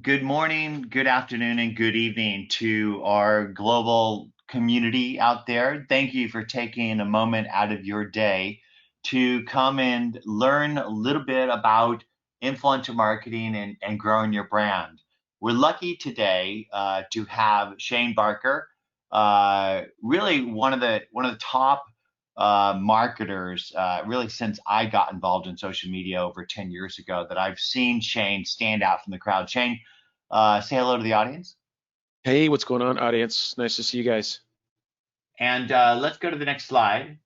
Good morning, good afternoon, and good evening to our global community out there. Thank you for taking a moment out of your day to come and learn a little bit about influencer marketing and growing your brand. We're lucky today to have Shane Barker, really one of the top marketers, really since I got involved in social media over 10 years ago, that I've seen Shane stand out from the crowd. Shane, say hello to the audience. Hey, what's going on, audience? Nice to see you guys. And let's go to the next slide.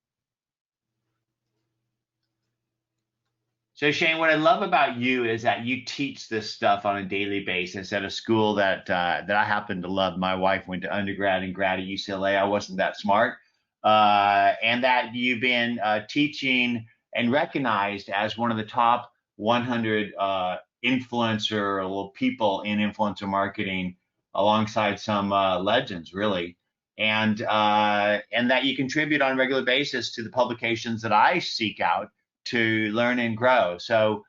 So Shane, what I love about you is that you teach this stuff on a daily basis at a school that I happen to love. My wife went to undergrad and grad at UCLA. I wasn't that smart, and that you've been teaching and recognized as one of the top 100 influencer people in influencer marketing, alongside some legends, really. And that you contribute on a regular basis to the publications that I seek out to learn and grow. So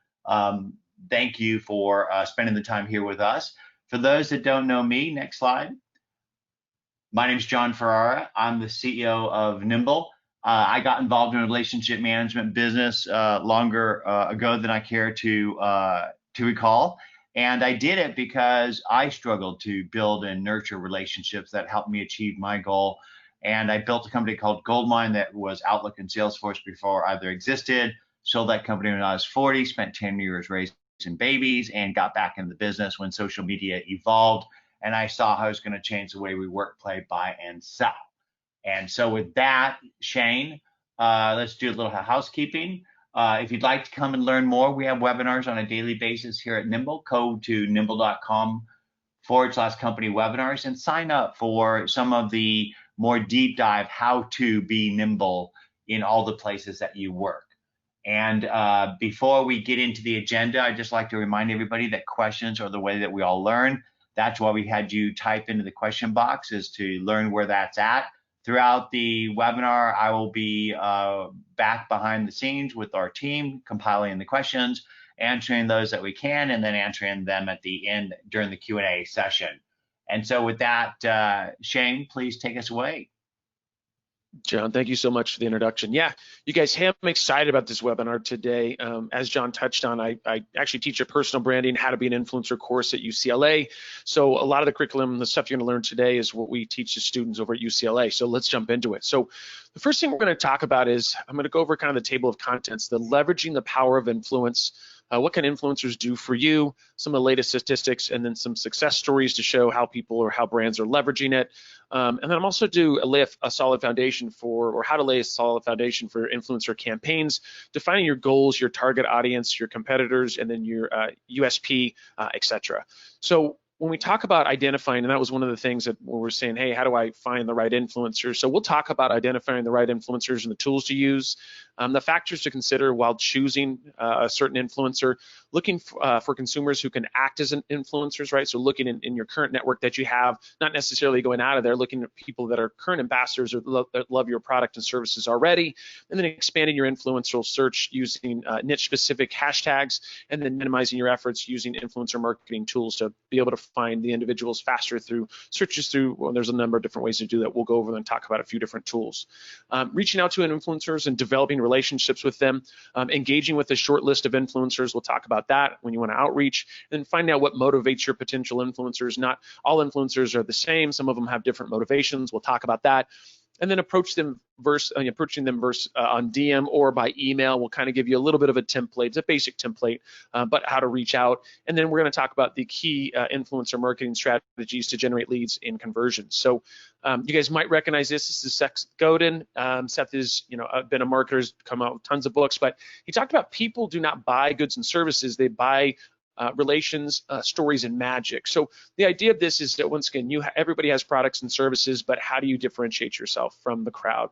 thank you for spending the time here with us. For those that don't know me, next slide. My name is Jon Ferrara. I'm the CEO of Nimble. I got involved in a relationship management business longer ago than I care to recall. And I did it because I struggled to build and nurture relationships that helped me achieve my goal. And I built a company called Goldmine that was Outlook and Salesforce before either existed. Sold that company when I was 40, spent 10 years raising babies, and got back into the business when social media evolved. And I saw how it was going to change the way we work, play, buy, and sell. And so with that, Shane, let's do a little housekeeping. If you'd like to come and learn more, we have webinars on a daily basis here at Nimble. Go to nimble.com/company webinars and sign up for some of the more deep dive how to be nimble in all the places that you work. And before we get into the agenda, I'd just like to remind everybody that questions are the way that we all learn. That's why we had you type into the question box, is to learn where that's at. Throughout the webinar, I will be back behind the scenes with our team, compiling the questions, answering those that we can, and then answering them at the end during the Q&A session. And so with that, Shane, please take us away. Jon, thank you so much for the introduction. Yeah, you guys have me excited about this webinar today. As Jon touched on, I actually teach a personal branding, how to be an influencer course at UCLA. So a lot of the curriculum, the stuff you're going to learn today is what we teach the students over at UCLA. So let's jump into it. So the first thing we're going to talk about is, I'm going to go over kind of the table of contents, the leveraging the power of influence. What can influencers do for you, some of the latest statistics, and then some success stories to show how people or how brands are leveraging it. And then I'm also lay a solid foundation for, or how to lay a solid foundation for influencer campaigns, defining your goals, your target audience, your competitors, and then your USP, etc. So when we talk about identifying, and that was one of the things that we're saying, hey, how do I find the right influencers? So we'll talk about identifying the right influencers and the tools to use, the factors to consider while choosing a certain influencer, looking for consumers who can act as an influencers, right? So looking in your current network that you have, not necessarily going out of there, looking at people that are current ambassadors or that love your product and services already, and then expanding your influencer search using niche-specific hashtags, and then minimizing your efforts using influencer marketing tools to be able to find the individuals faster through searches well, there's a number of different ways to do that. We'll go over and talk about a few different tools. Reaching out to influencers and developing relationships with them, engaging with a short list of influencers. We'll talk about that when you want to outreach, and then find out what motivates your potential influencers. Not all influencers are the same. Some of them have different motivations. We'll talk about that. And then approaching them on DM or by email. We'll kind of give you a little bit of a template. It's a basic template, but how to reach out. And then we're going to talk about the key influencer marketing strategies to generate leads and conversions. So you guys might recognize this. This is Seth Godin. Seth is, been a marketer, has come out with tons of books, but he talked about people do not buy goods and services. They buy relations, stories, and magic. So the idea of this is that, once again, everybody has products and services, but how do you differentiate yourself from the crowd?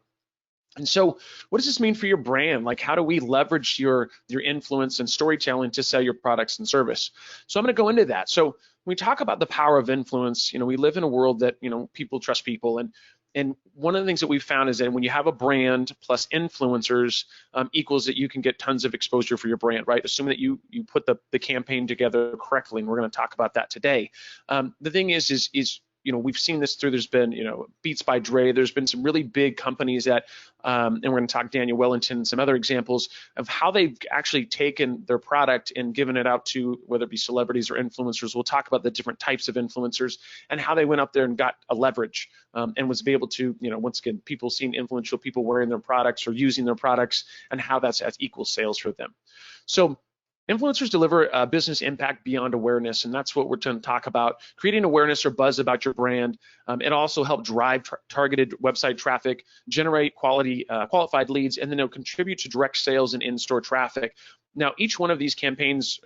And so what does this mean for your brand? Like, how do we leverage your influence and storytelling to sell your products and service? So I'm going to go into that. So when we talk about the power of influence, we live in a world that, people trust people, and And one of the things that we've found is that when you have a brand plus influencers equals that you can get tons of exposure for your brand, right? Assuming that you put the campaign together correctly, and we're going to talk about that today. The thing is we've seen this through, there's been, Beats by Dre, there's been some really big companies that, and we're going to talk Daniel Wellington and some other examples of how they've actually taken their product and given it out to, whether it be celebrities or influencers. We'll talk about the different types of influencers and how they went up there and got a leverage and was able to, once again, people seeing influential people wearing their products or using their products and how that's equal sales for them. So influencers deliver business impact beyond awareness, and that's what we're going to talk about. Creating awareness or buzz about your brand. It also help drive targeted website traffic, generate qualified leads, and then it'll contribute to direct sales and in-store traffic. Now, each one of these campaigns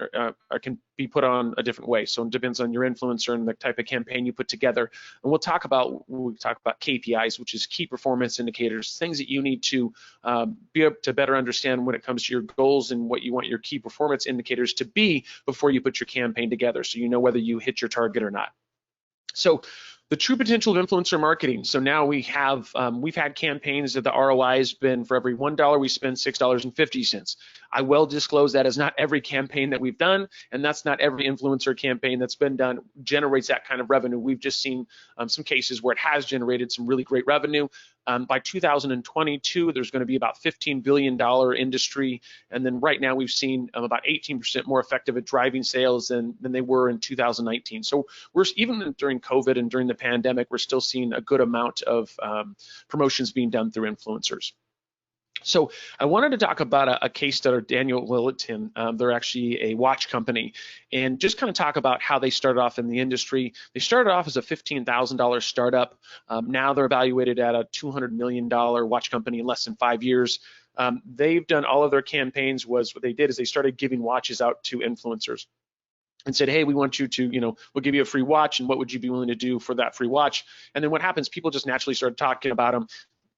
can be put on a different way, so it depends on your influencer and the type of campaign you put together. And we'll talk about KPIs, which is key performance indicators, things that you need to be able to better understand when it comes to your goals and what you want your key performance indicators to be before you put your campaign together, so you know whether you hit your target or not. So the true potential of influencer marketing. So now we've had campaigns that the ROI has been for every $1 we spend $6.50. I will disclose that is not every campaign that we've done, and that's not every influencer campaign that's been done generates that kind of revenue. We've just seen some cases where it has generated some really great revenue. By 2022, there's going to be about $15 billion industry, and then right now we've seen about 18% more effective at driving sales than they were in 2019. So we're even during COVID and during the pandemic, we're still seeing a good amount of promotions being done through influencers. So I wanted to talk about a case study, Daniel Wellington. They're actually a watch company, and just kind of talk about how they started off in the industry. They started off as a $15,000 startup. Now they're evaluated at a $200 million watch company in less than 5 years. They've done all of their campaigns. What they did is they started giving watches out to influencers and said, hey, we want you to, we'll give you a free watch, and what would you be willing to do for that free watch? And then what happens, people just naturally started talking about them.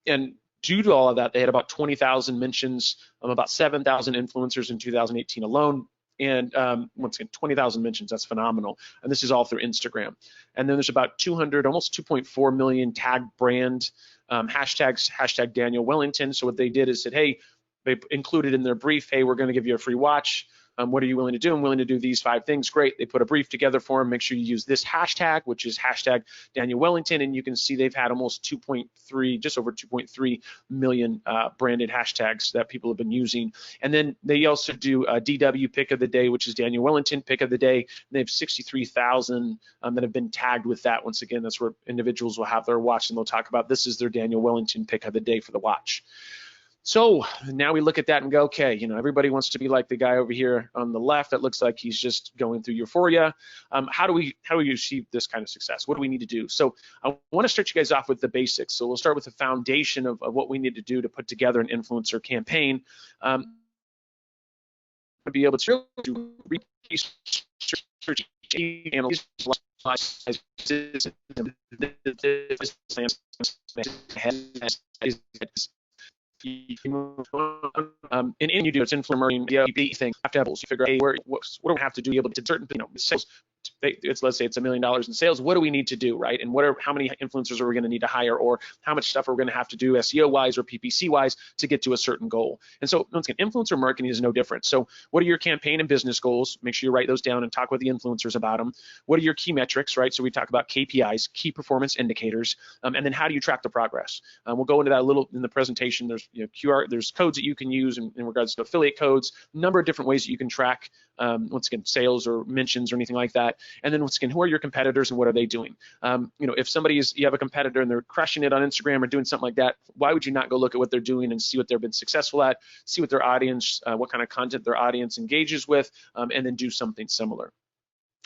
And due to all of that, they had about 20,000 mentions, about 7,000 influencers in 2018 alone. And once again, 20,000 mentions, that's phenomenal. And this is all through Instagram. And then there's about 200, almost 2.4 million tagged brand hashtags, hashtag Daniel Wellington. So what they did is said, hey, they included in their brief, hey, we're going to give you a free watch. What are you willing to do? I'm willing to do these 5 things. Great. They put a brief together for them. Make sure you use this hashtag, which is hashtag Daniel Wellington. And you can see they've had almost just over 2.3 million branded hashtags that people have been using. And then they also do a DW pick of the day, which is Daniel Wellington pick of the day. And they have 63,000 that have been tagged with that. Once again, that's where individuals will have their watch and they'll talk about this is their Daniel Wellington pick of the day for the watch. So now we look at that and go, okay, everybody wants to be like the guy over here on the left that looks like he's just going through euphoria. How do we achieve this kind of success? What do we need to do? So I want to start you guys off with the basics. So we'll start with the foundation of what we need to do to put together an influencer campaign. To be able to research analyze and you do it's influencer marketing thing. You have to have you figure out what do we have to do to be able to certain sales. Let's say it's $1 million in sales. What do we need to do, right? And how many influencers are we going to need to hire, or how much stuff are we going to have to do SEO wise or PPC wise to get to a certain goal? And so once again, influencer marketing is no different. So what are your campaign and business goals? Make sure you write those down and talk with the influencers about them. What are your key metrics, right? So we talk about KPIs, key performance indicators, and then how do you track the progress? We'll go into that a little in the presentation. There's there's codes that you can use in regards to affiliate codes, a number of different ways that you can track once again sales or mentions or anything like that. And then once again, who are your competitors and what are they doing? If you have a competitor and they're crushing it on Instagram or doing something like that, why would you not go look at what they're doing and see what they've been successful at, see what their audience, what kind of content their audience engages with, and then do something similar.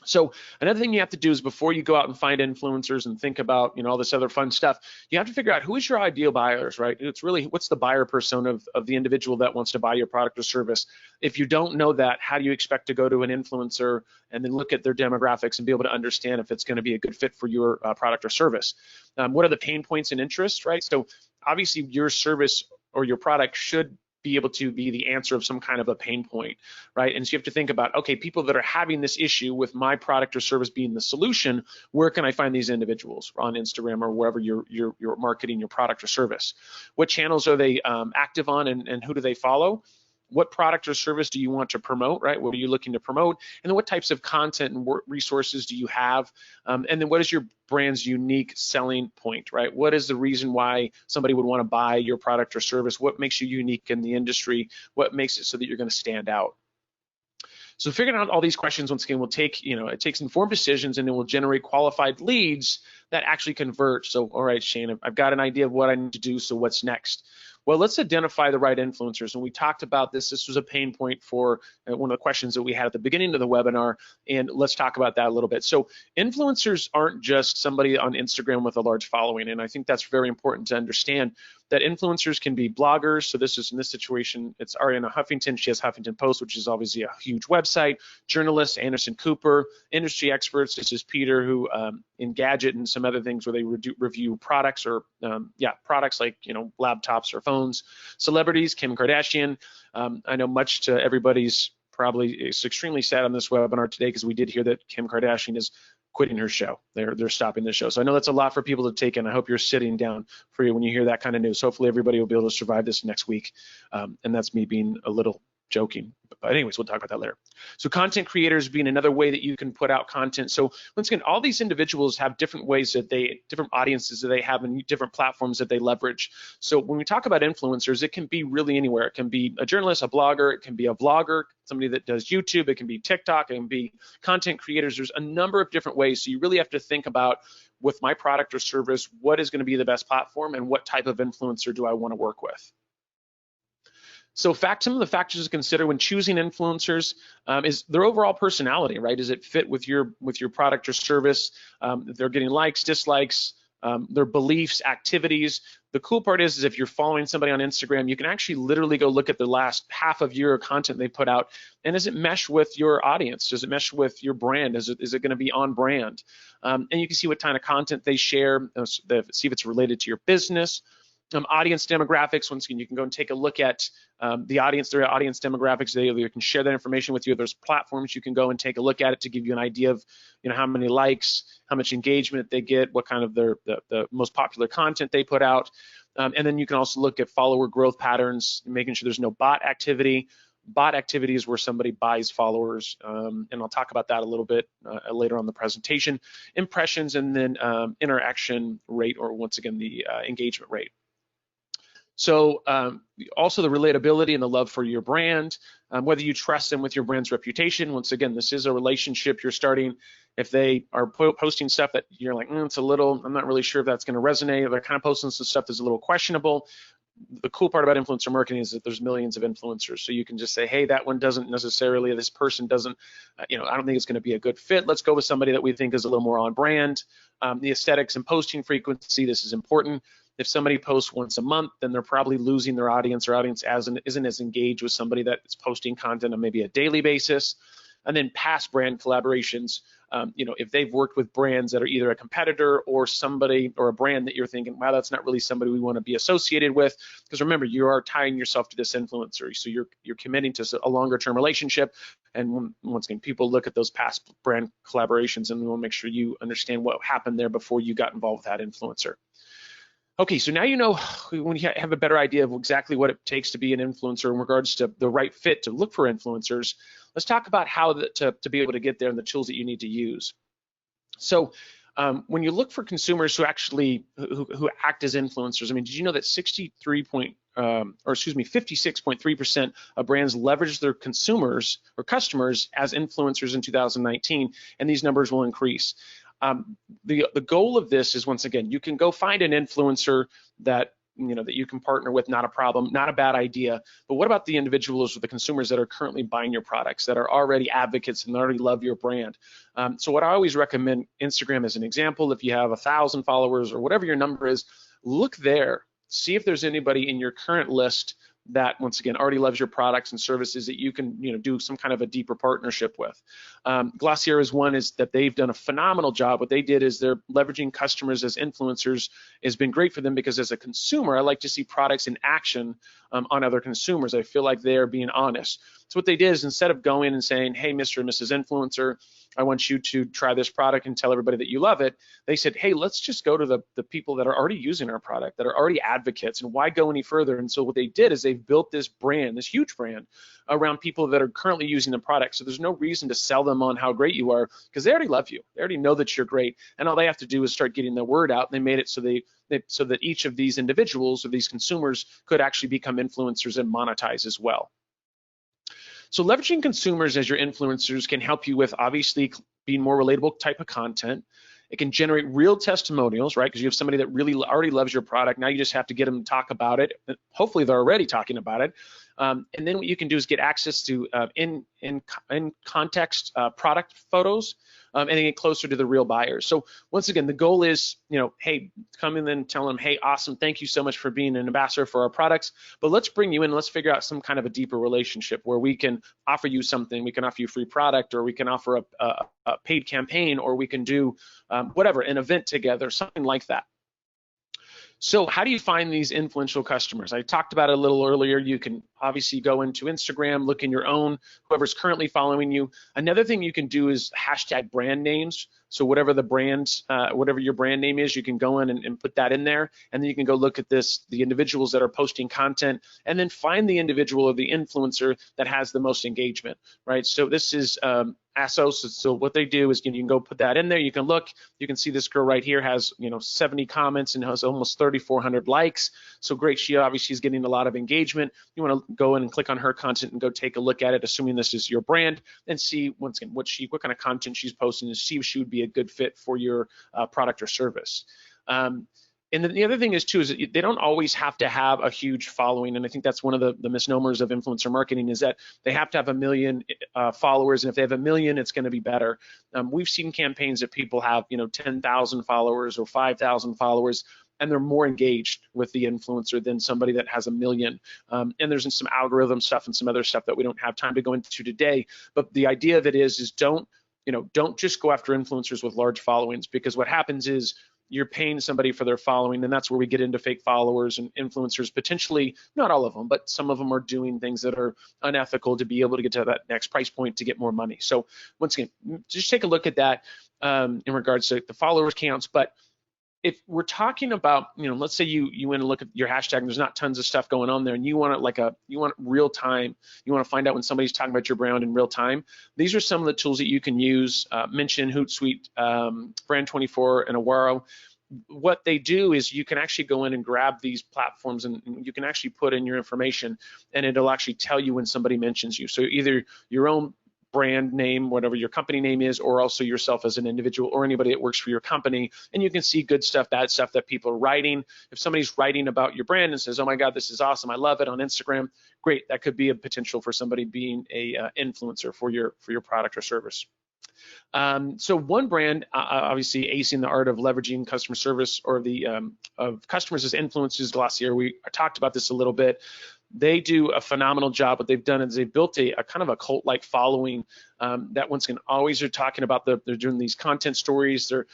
So another thing you have to do is before you go out and find influencers and think about all this other fun stuff, you have to figure out who is your ideal buyers, right? It's really what's the buyer persona of the individual that wants to buy your product or service. If you don't know that, how do you expect to go to an influencer and then look at their demographics and be able to understand if it's going to be a good fit for your product or service? What are the pain points and interests, right? So obviously your service or your product should be able to be the answer of some kind of a pain point, right? And so you have to think about, okay, people that are having this issue with my product or service being the solution, where can I find these individuals on Instagram or wherever you're marketing your product or service? What channels are they active on, and who do they follow? What product or service do you want to promote, right? What are you looking to promote? And then what types of content and resources do you have? And then what is your brand's unique selling point, right? What is the reason why somebody would want to buy your product or service? What makes you unique in the industry? What makes it so that you're going to stand out? So figuring out all these questions, once again, will take, it takes informed decisions, and it will generate qualified leads that actually convert. So, all right, Shane, I've got an idea of what I need to do, so what's next? Well, let's identify the right influencers. And we talked about this. This was a pain point for one of the questions that we had at the beginning of the webinar. And let's talk about that a little bit. So influencers aren't just somebody on Instagram with a large following. And I think that's very important to understand, that influencers can be bloggers. So this is, in this situation, it's Ariana Huffington. She has Huffington Post, which is obviously a huge website. Journalists, Anderson Cooper. Industry experts, this is Peter, who in Gadget and some other things where they review products, or products like, laptops or phones. Celebrities, Kim Kardashian. I know much to everybody's probably is extremely sad on this webinar today, because we did hear that Kim Kardashian is quitting her show. They're stopping the show. So I know that's a lot for people to take in. I hope you're sitting down for you when you hear that kind of news. Hopefully everybody will be able to survive this next week. And that's me being a little joking. But anyways, we'll talk about that later. So content creators being another way that you can put out content. So once again, all these individuals have different ways that different audiences that they have, and different platforms that they leverage. So when we talk about influencers, it can be really anywhere. It can be a journalist, a blogger, it can be a vlogger, somebody that does YouTube, it can be TikTok, it can be content creators. There's a number of different ways. So you really have to think about, with my product or service, what is going to be the best platform, and what type of influencer do I want to work with? So some of the factors to consider when choosing influencers is their overall personality, right? Does it fit with your product or service? If they're getting likes, dislikes, their beliefs, activities. The cool part is if you're following somebody on Instagram, you can actually literally go look at the last half of year of content they put out, and does it mesh with your audience? Does it mesh with your brand? Is it going to be on brand? And you can see what kind of content they share, see if it's related to your business. Audience demographics, once again, you can go and take a look at their audience demographics. They can share that information with you. There's platforms you can go and take a look at it to give you an idea of, how many likes, how much engagement they get, what kind of the most popular content they put out. And then you can also look at follower growth patterns, making sure there's no bot activity. Bot activity is where somebody buys followers, and I'll talk about that a little bit later on in the presentation. Impressions, and then interaction rate, or once again, the engagement rate. So also the relatability and the love for your brand, whether you trust them with your brand's reputation. Once again, this is a relationship you're starting. If they are posting stuff that you're like, I'm not really sure if that's going to resonate, or they're kind of posting some stuff that's a little questionable. The cool part about influencer marketing is that there's millions of influencers. So you can just say, hey, that one doesn't necessarily, this person doesn't, I don't think it's going to be a good fit. Let's go with somebody that we think is a little more on brand. The aesthetics and posting frequency, this is important. If somebody posts once a month, then they're probably losing their audience. Their audience isn't as engaged with somebody that is posting content on maybe a daily basis. And then past brand collaborations, if they've worked with brands that are either a competitor or somebody or a brand that you're thinking, wow, that's not really somebody we want to be associated with. Because remember, you are tying yourself to this influencer. So you're committing to a longer term relationship. And once again, people look at those past brand collaborations, and we want to make sure you understand what happened there before you got involved with that influencer. Okay, so now when you have a better idea of exactly what it takes to be an influencer in regards to the right fit to look for influencers, let's talk about how to be able to get there and the tools that you need to use. So when you look for consumers who actually who act as influencers, did you know that 56.3% of brands leverage their consumers or customers as influencers in 2019, and these numbers will increase. The goal of this is, once again, you can go find an influencer that you can partner with, not a problem, not a bad idea. But what about the individuals or the consumers that are currently buying your products, that are already advocates and already love your brand? So what I always recommend, Instagram as an example, if you have 1,000 followers or whatever your number is, look there, see if there's anybody in your current list that, once again, already loves your products and services that you can, do some kind of a deeper partnership with. Glossier is one is that they've done a phenomenal job. What they did is they're leveraging customers as influencers has been great for them, because as a consumer, I like to see products in action on other consumers. I feel like they're being honest. So what they did is, instead of going and saying, hey, Mr. and Mrs. Influencer, I want you to try this product and tell everybody that you love it, they said, hey, let's just go to the people that are already using our product, that are already advocates, and why go any further? And so what they did is they've built this brand, this huge brand, around people that are currently using the product. So there's no reason to sell them on how great you are, because they already love you. They already know that you're great, and all they have to do is start getting the word out. And they made it so that each of these individuals or these consumers could actually become influencers and monetize as well. So leveraging consumers as your influencers can help you with, obviously, being more relatable type of content. It can generate real testimonials, right? Because you have somebody that really already loves your product. Now you just have to get them to talk about it. Hopefully they're already talking about it. And then what you can do is get access to in context product photos, and then get closer to the real buyers. So once again, the goal is, hey, come in and tell them, hey, awesome, thank you so much for being an ambassador for our products, but let's bring you in, let's figure out some kind of a deeper relationship where we can offer you something. We can offer you free product, or we can offer a paid campaign, or we can do whatever, an event together, something like that. So how do you find these influential customers? I talked about it a little earlier. You can obviously go into Instagram, look in your own, whoever's currently following you. Another thing you can do is hashtag brand names. So whatever the brand, whatever your brand name is, you can go in and put that in there. And then you can go look at the individuals that are posting content, and then find the individual or the influencer that has the most engagement, right? So this is ASOS. So what they do is, you can go put that in there. You can look, you can see this girl right here has 70 comments and has almost 3,400 likes. So great, she obviously is getting a lot of engagement. You want to go in and click on her content and go take a look at it, assuming this is your brand, and see once again what kind of content she's posting, to see if she would be a good fit for your product or service. And then the other thing is too, is that they don't always have to have a huge following. And I think that's one of the misnomers of influencer marketing, is that they have to have 1 million followers. And if they have 1 million, it's going to be better. We've seen campaigns that people have, 10,000 followers or 5,000 followers, and they're more engaged with the influencer than somebody that has 1 million. And there's some algorithm stuff and some other stuff that we don't have time to go into today. But the idea of it is don't just go after influencers with large followings, because what happens is you're paying somebody for their following, and that's where we get into fake followers and influencers. Potentially, not all of them, but some of them are doing things that are unethical to be able to get to that next price point to get more money. So once again, just take a look at that in regards to the followers counts. But if we're talking about, let's say you went and look at your hashtag and there's not tons of stuff going on there, and you want real time, you want to find out when somebody's talking about your brand in real time. These are some of the tools that you can use. Mention, Hootsuite, Brand24, and Awaro. What they do is you can actually go in and grab these platforms, and you can actually put in your information, and it'll actually tell you when somebody mentions you. So either your own brand name, whatever your company name is, or also yourself as an individual or anybody that works for your company, and you can see good stuff, bad stuff that people are writing. If somebody's writing about your brand and says, oh my God, this is awesome, I love it, on Instagram, great, that could be a potential for somebody being a influencer for your product or service. So one brand, obviously acing the art of leveraging customer service or of customers as influencers, Glossier, we talked about this a little bit. They do a phenomenal job. What they've done is they've built a kind of a cult-like following that once again always are talking about they're doing these content stories. They're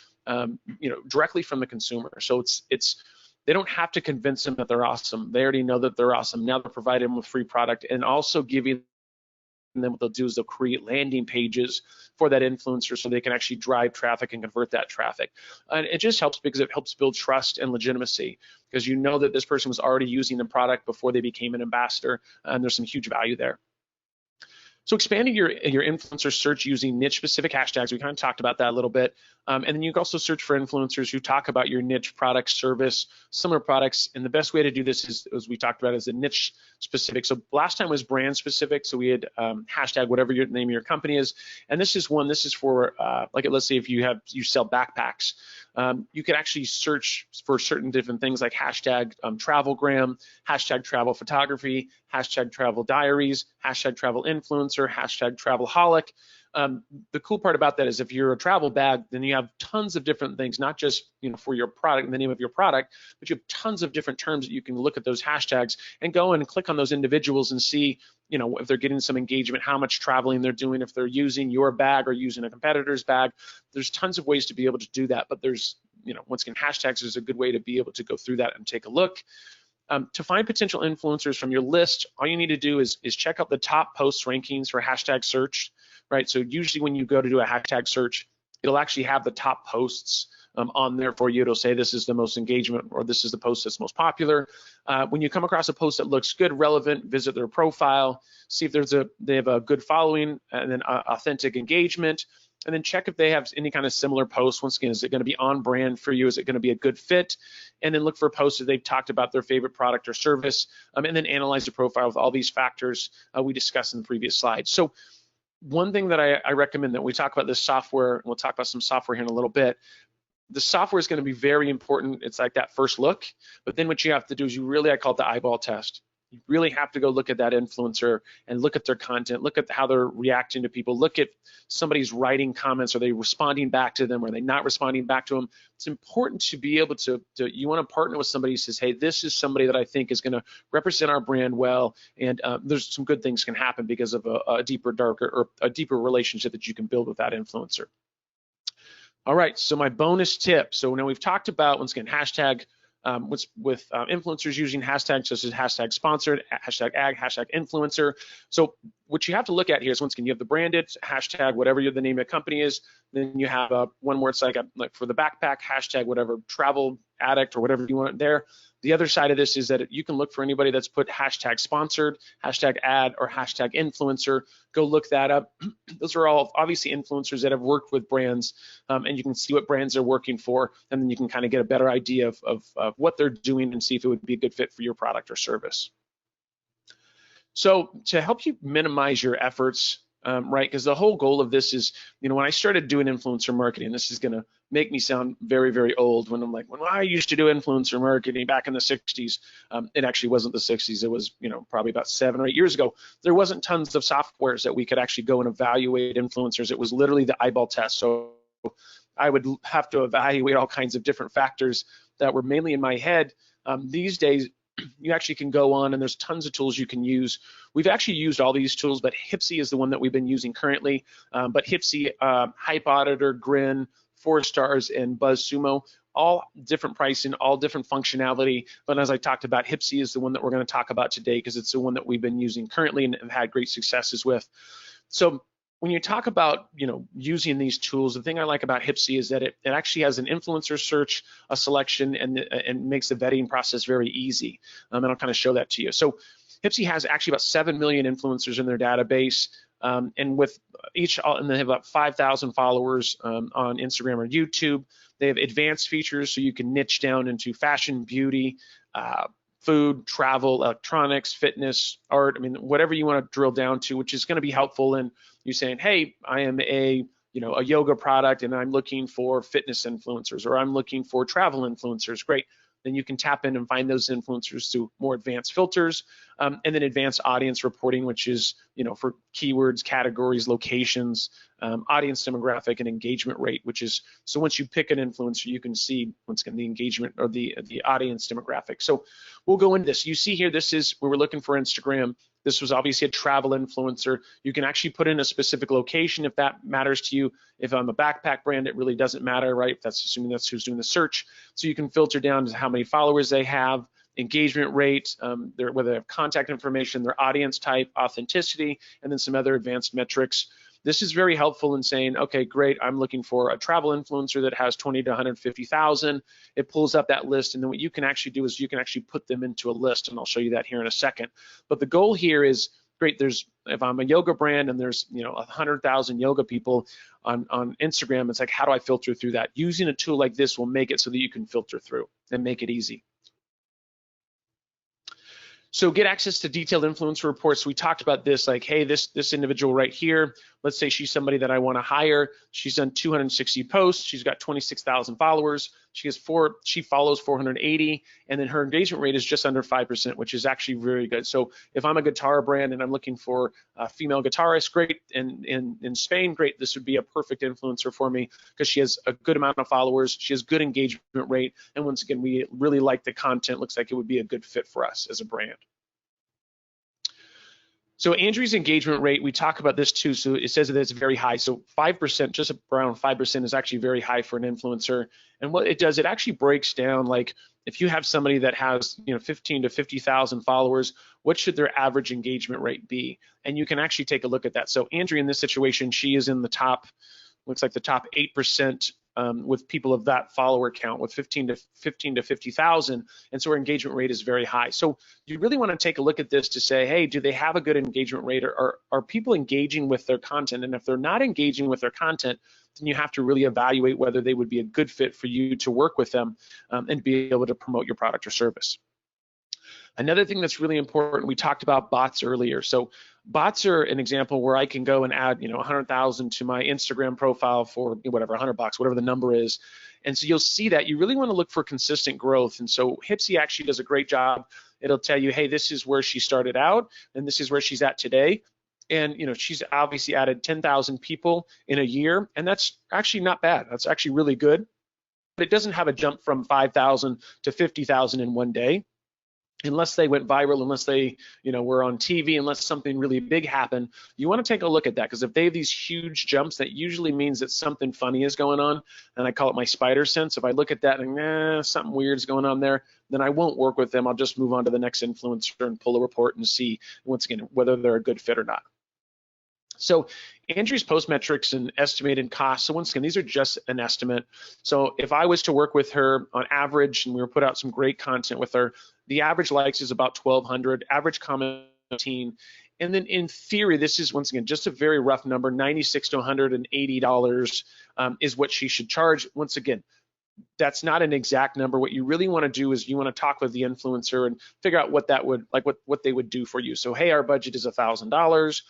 directly from the consumer. So it's they don't have to convince them that they're awesome. They already know that they're awesome. Now they're providing them with free product, and also giving. And then what they'll do is they'll create landing pages for that influencer so they can actually drive traffic and convert that traffic. And it just helps because it helps build trust and legitimacy, because you know that this person was already using the product before they became an ambassador, and there's some huge value there. So expanding your influencer search using niche specific hashtags, we kind of talked about that a little bit. And then you can also search for influencers who talk about your niche product, service, similar products. And the best way to do this is, as we talked about, is a niche specific. So last time was brand specific. So we had hashtag whatever your name of your company is. And this is one, this is for like, let's say if you sell backpacks, you could actually search for certain different things like hashtag travelgram, hashtag travel photography, hashtag travel diaries, hashtag travel influencer, hashtag travelholic. The cool part about that is if you're a travel bag, then you have tons of different things, not just for your product and the name of your product, but you have tons of different terms that you can look at those hashtags and go and click on those individuals and see if they're getting some engagement, how much traveling they're doing, if they're using your bag or using a competitor's bag. There's tons of ways to be able to do that, but there's once again, hashtags is a good way to be able to go through that and take a look. To find potential influencers from your list, all you need to do is check out the top posts rankings for hashtag search, right? So usually when you go to do a hashtag search, it'll actually have the top posts on there for you. It'll say this is the most engagement or this is the post that's most popular. When you come across a post that looks good, relevant, visit their profile, see if they have a good following and then authentic engagement. And then check if they have any kind of similar posts. Once again, is it going to be on brand for you? Is it going to be a good fit? And then look for posts that they've talked about their favorite product or service, and then analyze the profile with all these factors we discussed in the previous slide. So one thing that I recommend that we talk about this software, and we'll talk about some software here in a little bit. The software is going to be very important. It's like that first look, but then what you have to do is I call it the eyeball test. You really have to go look at that influencer and look at their content, look at how they're reacting to people, look at somebody's writing comments. Are they responding back to them? Are they not responding back to them? It's important to be able to you want to partner with somebody who says, hey, this is somebody that I think is going to represent our brand well, and there's some good things can happen because of a deeper relationship that you can build with that influencer. All right, so my bonus tip. So now we've talked about, once again, hashtag with influencers using hashtags such as hashtag sponsored, hashtag ag, hashtag influencer. So what you have to look at here is, once again, you have the branded hashtag, whatever the name of the company is. Then you have one where it's like for the backpack, hashtag whatever, travel addict or whatever you want there. The other side of this is that you can look for anybody that's put hashtag sponsored, hashtag ad, or hashtag influencer. Go look that up. Those are all obviously influencers that have worked with brands, and you can see what brands they're working for, and then you can kind of get a better idea of what they're doing and see if it would be a good fit for your product or service. So to help you minimize your efforts, right, because the whole goal of this is, when I started doing influencer marketing, this is going to make me sound very, very old when I'm like, when I used to do influencer marketing back in the 60s, it actually wasn't the 60s. It was, probably about 7 or 8 years ago. There wasn't tons of softwares that we could actually go and evaluate influencers. It was literally the eyeball test. So I would have to evaluate all kinds of different factors that were mainly in my head. These days, you actually can go on and there's tons of tools you can use. We've actually used all these tools, but Hipsy is the one that we've been using currently. But Hipsy, Hype Auditor, Grin, 4 Stars, and BuzzSumo, all different pricing, all different functionality. But as I talked about, Hipsy is the one that we're going to talk about today because it's the one that we've been using currently and have had great successes with. So when you talk about using these tools, the thing I like about Hipsy is that it actually has an influencer search, a selection, and makes the vetting process very easy. And I'll kind of show that to you. So Hipsy has actually about 7 million influencers in their database, and with and they have about 5,000 followers on Instagram or YouTube. They have advanced features so you can niche down into fashion, beauty, food, travel, electronics, fitness, art. I mean, whatever you want to drill down to, which is going to be helpful in you saying, hey, I am a yoga product and I'm looking for fitness influencers, or I'm looking for travel influencers. Great. Then you can tap in and find those influencers through more advanced filters, and then advanced audience reporting, which is for keywords, categories, locations, audience demographic, and engagement rate, which is so once you pick an influencer, you can see once again the engagement or the audience demographic. So we'll go into this. You see here, this is where we're looking for Instagram. This was obviously a travel influencer. You can actually put in a specific location if that matters to you. If I'm a backpack brand, it really doesn't matter, right? That's assuming that's who's doing the search. So you can filter down to how many followers they have, engagement rate, whether they have contact information, their audience type, authenticity, and then some other advanced metrics. This is very helpful in saying, okay, great, I'm looking for a travel influencer that has 20 to 150,000. It pulls up that list, and then what you can actually do is you can actually put them into a list, and I'll show you that here in a second. But the goal here is, great, if I'm a yoga brand and there's 100,000 yoga people on Instagram, it's like, how do I filter through that? Using a tool like this will make it so that you can filter through and make it easy. So get access to detailed influencer reports. We talked about this, like, hey, this individual right here let's say she's somebody that I want to hire. She's done 260 posts. She's got 26,000 followers. She follows 480, and then her engagement rate is just under 5%, which is actually very good. So if I'm a guitar brand and I'm looking for a female guitarist, great. In Spain, great. This would be a perfect influencer for me because she has a good amount of followers. She has good engagement rate, and once again, we really like the content. Looks like it would be a good fit for us as a brand. So Andrew's engagement rate, we talk about this too. So it says that it's very high. So 5%, just around 5% is actually very high for an influencer. And what it does, it actually breaks down, like if you have somebody that has 15 to 50,000 followers, what should their average engagement rate be? And you can actually take a look at that. So Andrea, in this situation, she is in the top, looks like the top 8% with people of that follower count, with 15 to 50,000, and so our engagement rate is very high. So you really want to take a look at this to say, hey, do they have a good engagement rate, or are people engaging with their content? And if they're not engaging with their content, then you have to really evaluate whether they would be a good fit for you to work with them and be able to promote your product or service. Another thing that's really important, we talked about bots earlier. So bots are an example where I can go and add 100,000 to my Instagram profile for whatever, $100, whatever the number is. And so you'll see that you really want to look for consistent growth. And so Hipsy actually does a great job. It'll tell you, hey, this is where she started out and this is where she's at today. And she's obviously added 10,000 people in a year, and that's actually not bad. That's actually really good. But it doesn't have a jump from 5,000 to 50,000 in one day, unless they went viral, unless they were on TV, unless something really big happened. You want to take a look at that, because if they have these huge jumps, that usually means that something funny is going on, and I call it my spider sense. If I look at that and something weird is going on there, then I won't work with them. I'll just move on to the next influencer and pull a report and see, once again, whether they're a good fit or not. So Andrew's post metrics and estimated costs. So once again, these are just an estimate. So if I was to work with her on average, and we were put out some great content with her, the average likes is about 1,200, average comment 15. And then in theory, this is once again just a very rough number, $96 to $180 is what she should charge. Once again, that's not an exact number. What you really want to do is you want to talk with the influencer and figure out what that would, like what they would do for you. So hey, our budget is $1,000.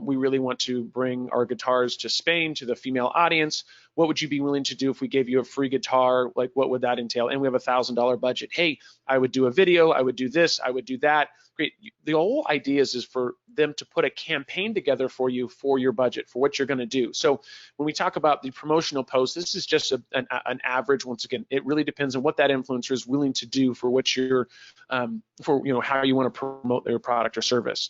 We really want to bring our guitars to Spain, to the female audience. What would you be willing to do if we gave you a free guitar? Like, what would that entail? And we have $1,000 budget. Hey, I would do a video, I would do this, I would do that. Great. The whole idea is for them to put a campaign together for you for your budget, for what you're going to do. So when we talk about the promotional post, this is just an average. Once again, it really depends on what that influencer is willing to do for what you're, for how you want to promote their product or service.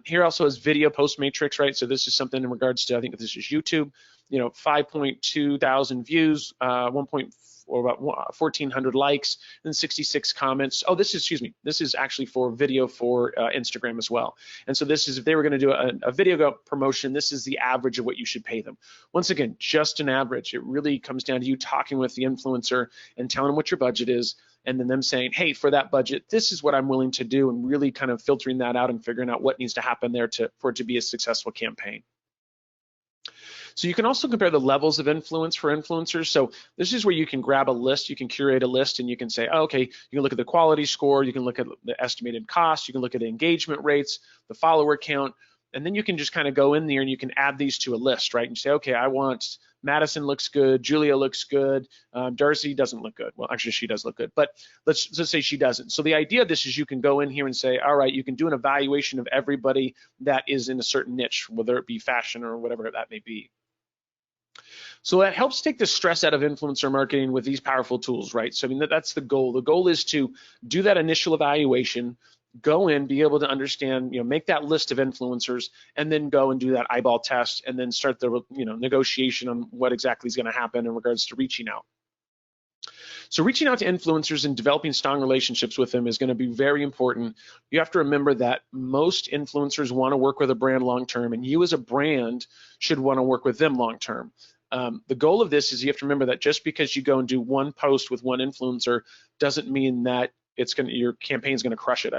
Here also is video post matrix, right? So this is something in regards to, I think this is YouTube, 5.2 thousand views, about 1,400 likes, and 66 comments. Oh, this is actually for video for Instagram as well. And so this is, if they were going to do a video promotion, this is the average of what you should pay them. Once again, just an average. It really comes down to you talking with the influencer and telling them what your budget is, and then them saying, hey, for that budget, this is what I'm willing to do, and really kind of filtering that out and figuring out what needs to happen there for it to be a successful campaign. So you can also compare the levels of influence for influencers. So this is where you can grab a list, you can curate a list, and you can say, oh, okay, you can look at the quality score, you can look at the estimated cost, you can look at the engagement rates, the follower count, and then you can just kind of go in there and you can add these to a list, right? And say, okay, I want Madison looks good, Julia looks good, Darcy doesn't look good. Well, actually, she does look good, but let's say she doesn't. So the idea of this is you can go in here and say, all right, you can do an evaluation of everybody that is in a certain niche, whether it be fashion or whatever that may be. So that helps take the stress out of influencer marketing with these powerful tools, right? So I mean, that's the goal. The goal is to do that initial evaluation, go in, be able to understand, make that list of influencers, and then go and do that eyeball test, and then start the, negotiation on what exactly is going to happen in regards to reaching out. So reaching out to influencers and developing strong relationships with them is going to be very important. You have to remember that most influencers want to work with a brand long-term, and you as a brand should want to work with them long-term. The goal of this is you have to remember that just because you go and do one post with one influencer doesn't mean that your campaign is going to crush it.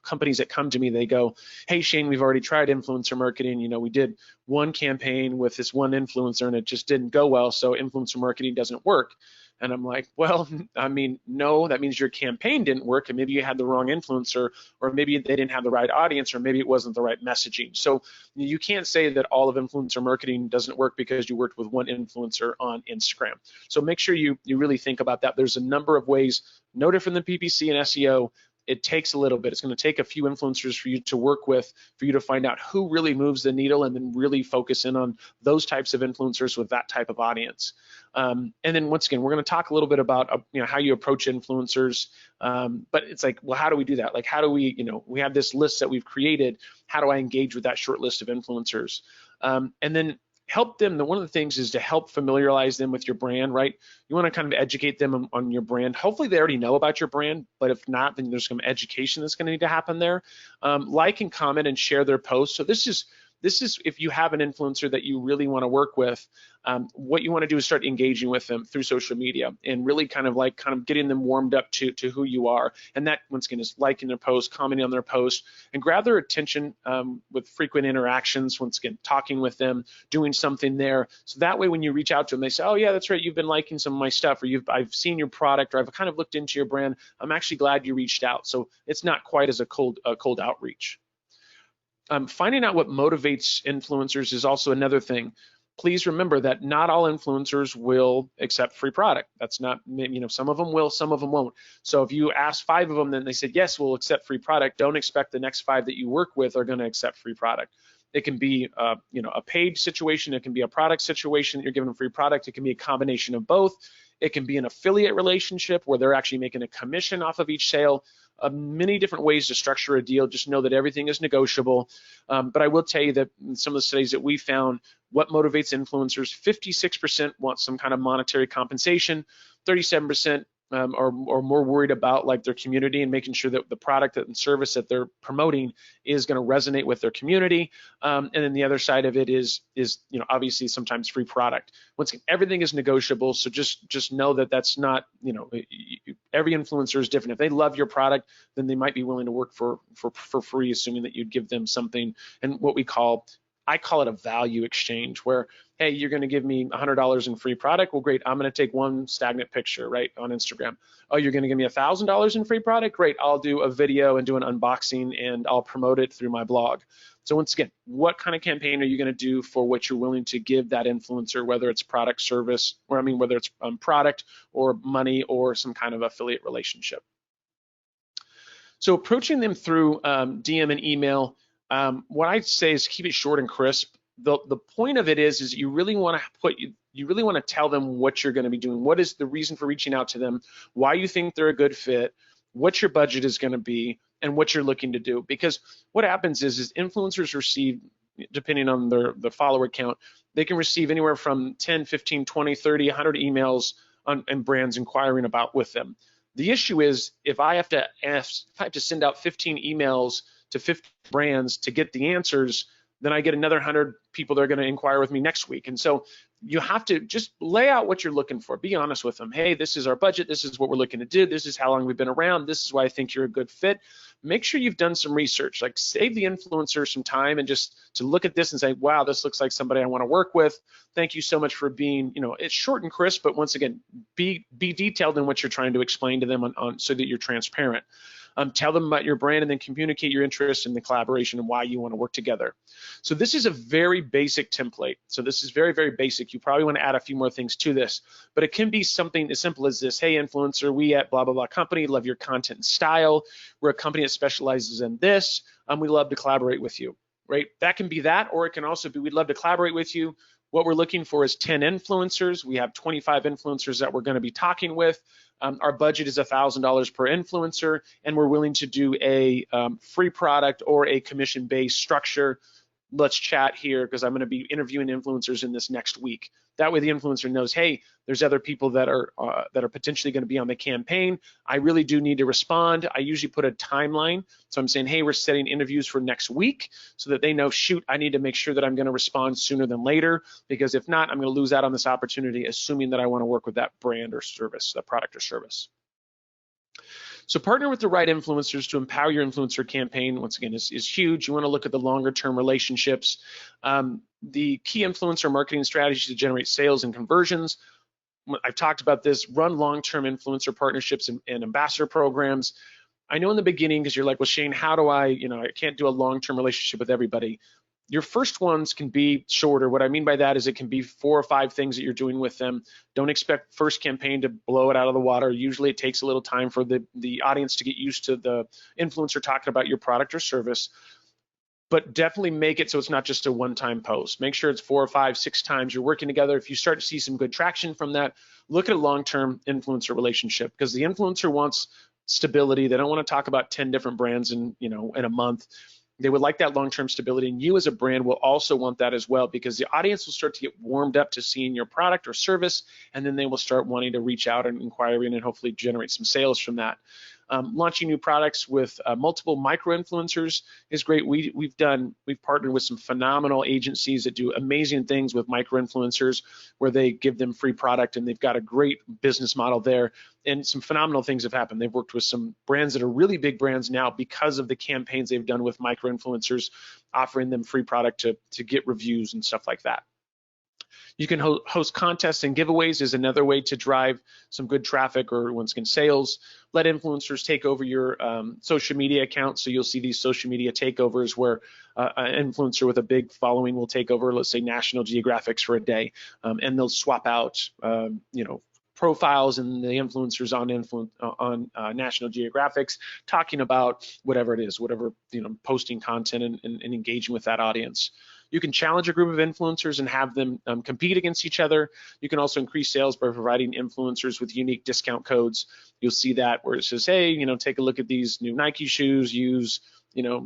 companies that come to me, they go, hey, Shane, we've already tried influencer marketing. You know, we did one campaign with this one influencer and it just didn't go well, so influencer marketing doesn't work. And I'm like, well, I mean, no, that means your campaign didn't work, and maybe you had the wrong influencer, or maybe they didn't have the right audience, or maybe it wasn't the right messaging. So you can't say that all of influencer marketing doesn't work because you worked with one influencer on Instagram. So make sure you really think about that. There's a number of ways, no different than PPC and SEO. It takes a little bit. It's going to take a few influencers for you to work with, for you to find out who really moves the needle, and then really focus in on those types of influencers with that type of audience. And then once again, we're going to talk a little bit about how you approach influencers. But it's like, well, how do we do that? Like, how do we, we have this list that we've created. How do I engage with that short list of influencers? And then help them. One of the things is to help familiarize them with your brand, right? You want to kind of educate them on your brand. Hopefully they already know about your brand, but if not, then there's some education that's going to need to happen there. Like and comment and share their posts. So this is if you have an influencer that you really want to work with, what you want to do is start engaging with them through social media and really kind of getting them warmed up to who you are. And that, once again, is liking their posts, commenting on their posts, and grab their attention with frequent interactions, once again, talking with them, doing something there. So that way, when you reach out to them, they say, oh yeah, that's right, you've been liking some of my stuff, or I've seen your product, or I've kind of looked into your brand. I'm actually glad you reached out. So it's not quite as a cold outreach. Finding out what motivates influencers is also another thing. Please remember that not all influencers will accept free product. That's not, some of them will, some of them won't. So if you ask 5 of them, then they said, yes, we'll accept free product. Don't expect the next 5 that you work with are going to accept free product. It can be, a paid situation. It can be a product situation that you're giving them free product. It can be a combination of both. It can be an affiliate relationship where they're actually making a commission off of each sale. Many different ways to structure a deal. Just know that everything is negotiable. But I will tell you that in some of the studies that we found, what motivates influencers, 56% want some kind of monetary compensation, 37% are more worried about like their community and making sure that the product and service that they're promoting is going to resonate with their community. And then the other side of it is obviously sometimes free product. Once again, everything is negotiable, so just know that that's not, every influencer is different. If they love your product, then they might be willing to work for free, assuming that you'd give them something. And I call it a value exchange, where, hey, you're going to give me $100 in free product. Well, great. I'm going to take one stagnant picture, right, on Instagram. Oh, you're going to give me $1,000 in free product? Great. I'll do a video and do an unboxing, and I'll promote it through my blog. So once again, what kind of campaign are you going to do for what you're willing to give that influencer, whether it's product, service, or whether it's product or money or some kind of affiliate relationship? So approaching them through DM and email, what I'd say is keep it short and crisp. The point of it is you really want to tell them what you're going to be doing. What is the reason for reaching out to them? Why you think they're a good fit? What your budget is going to be, and what you're looking to do. Because what happens is influencers receive, depending on the follower count, they can receive anywhere from 10, 15, 20, 30, 100 emails and brands inquiring about with them. The issue is if I have to send out 15 emails to 50 brands to get the answers, then I get another 100 people that are going to inquire with me next week. And so you have to just lay out what you're looking for. Be honest with them. Hey, this is our budget. This is what we're looking to do. This is how long we've been around. This is why I think you're a good fit. Make sure you've done some research. Like, save the influencer some time and just to look at this and say, wow, this looks like somebody I want to work with. Thank you so much for being, it's short and crisp, but once again, be detailed in what you're trying to explain to them on so that you're transparent. Tell them about your brand and then communicate your interest in the collaboration and why you want to work together. So this is a very basic template. So this is very, very basic. You probably want to add a few more things to this, but it can be something as simple as this. Hey, influencer, we at blah, blah, blah company love your content and style. We're a company that specializes in this. We love to collaborate with you, right? That can be that, or it can also be, we'd love to collaborate with you. What we're looking for is 10 influencers. We have 25 influencers that we're going to be talking with. Our budget is $1,000 per influencer, and we're willing to do a free product or a commission-based structure. Let's chat here because I'm going to be interviewing influencers in this next week. That way the influencer knows, hey, there's other people that are potentially going to be on the campaign. I really do need to respond. I usually put a timeline. So I'm saying, hey, we're setting interviews for next week so that they know, shoot, I need to make sure that I'm going to respond sooner than later, because if not, I'm going to lose out on this opportunity, assuming that I want to work with that brand or service, that product or service. So partner with the right influencers to empower your influencer campaign. Once again, is huge. You want to look at the longer term relationships. The key influencer marketing strategies to generate sales and conversions. I've talked about this. Run long-term influencer partnerships and ambassador programs. I know in the beginning, because you're like, well, Shane, how do I can't do a long-term relationship with everybody. Your first ones can be shorter. What I mean by that is it can be 4 or 5 things that you're doing with them. Don't expect first campaign to blow it out of the water. Usually it takes a little time for the audience to get used to the influencer talking about your product or service. But definitely make it so it's not just a one-time post. Make sure it's 4 or 5, 6 times you're working together. If you start to see some good traction from that, look at a long-term influencer relationship, because the influencer wants stability. They don't want to talk about 10 different brands in a month. They would like that long-term stability, and you as a brand will also want that as well, because the audience will start to get warmed up to seeing your product or service, and then they will start wanting to reach out and inquire and hopefully generate some sales from that. Launching new products with multiple micro-influencers is great. We've partnered with some phenomenal agencies that do amazing things with micro-influencers, where they give them free product, and they've got a great business model there. And some phenomenal things have happened. They've worked with some brands that are really big brands now because of the campaigns they've done with micro-influencers, offering them free product to get reviews and stuff like that. You can host contests and giveaways is another way to drive some good traffic or once again sales. Let influencers take over your social media accounts. So you'll see these social media takeovers where an influencer with a big following will take over, let's say, National Geographics for a day, and they'll swap out, profiles and the influencers on National Geographics talking about whatever it is, posting content and engaging with that audience. You can challenge a group of influencers and have them compete against each other. You can also increase sales by providing influencers with unique discount codes. You'll see that where it says, hey, take a look at these new Nike shoes, use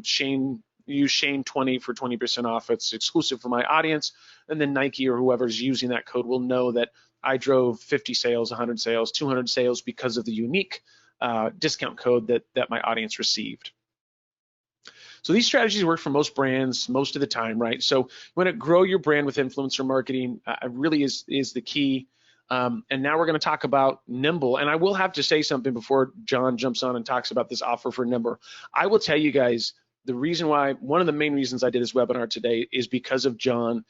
Shane 20 for 20% off. It's exclusive for my audience. And then Nike or whoever's using that code will know that I drove 50 sales, 100 sales, 200 sales because of the unique discount code that my audience received. So these strategies work for most brands most of the time, right? So you want to grow your brand with influencer marketing really is the key. And now we're going to talk about Nimble. And I will have to say something before Jon jumps on and talks about this offer for Nimble. I will tell you guys, one of the main reasons I did this webinar today is because of Jon,